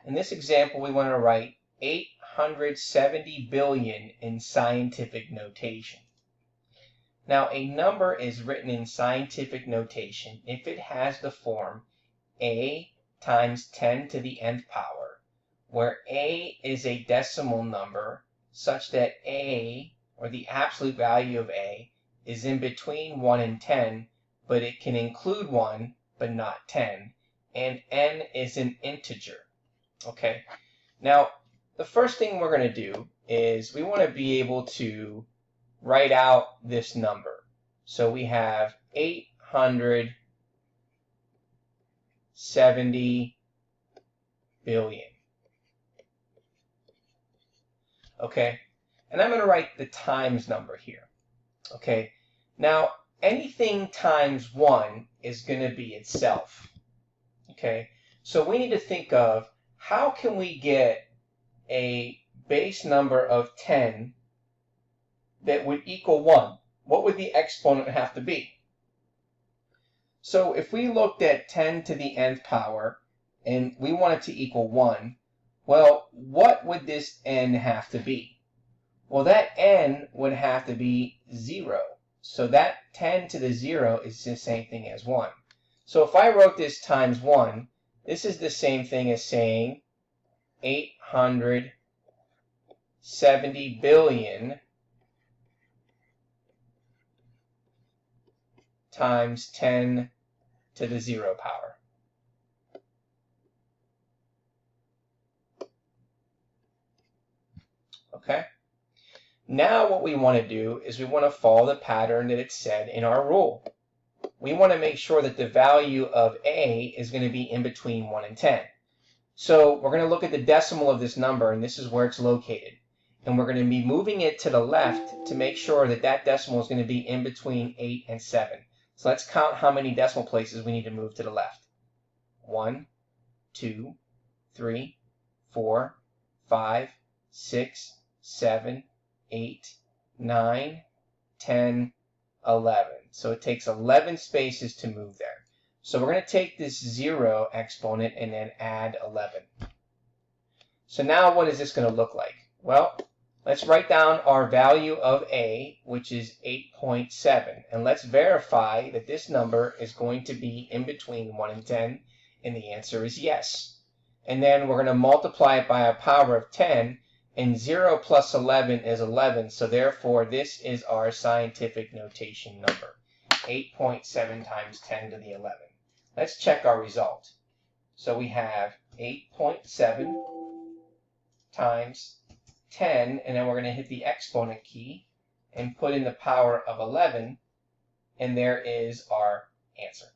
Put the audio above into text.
In this example, we want to write 870 billion in scientific notation. Now, a number is written in scientific notation if it has the form a times 10 to the nth power, where a is a decimal number such that a, or the absolute value of a, is in between 1 and 10, but it can include 1 but not 10, and n is an integer. Okay, now the first thing we're going to do is we want to be able to write out this number. So we have 870 billion. Okay, and I'm going to write the times number here. Okay, now anything times 1 is going to be itself. Okay, so we need to think of how can we get a base number of 10 that would equal 1? What would the exponent have to be? So if we looked at 10 to the nth power and we want it to equal 1, well, what would this n have to be? Well, that n would have to be 0. So that 10 to the 0 is the same thing as 1. So if I wrote this times 1, this is the same thing as saying 870 billion times 10 to the 0 power. Okay? Now what we want to do is we want to follow the pattern that it said in our rule. We want to make sure that the value of a is going to be in between 1 and 10. So we're going to look at the decimal of this number, and this is where it's located. And we're going to be moving it to the left to make sure that that decimal is going to be in between 8 and 7. So let's count how many decimal places we need to move to the left. 1, 2, 3, 4, 5, 6, 7, 8, 9, 10, 11. So it takes 11 spaces to move there. So we're going to take this 0 exponent and then add 11. So now what is this going to look like? Well, let's write down our value of a, which is 8.7. And let's verify that this number is going to be in between 1 and 10. And the answer is yes. And then we're going to multiply it by a power of 10. And 0 plus 11 is 11. So therefore, this is our scientific notation number. 8.7 times 10 to the 11. Let's check our result. So we have 8.7 times 10, and then we're going to hit the exponent key and put in the power of 11, and there is our answer.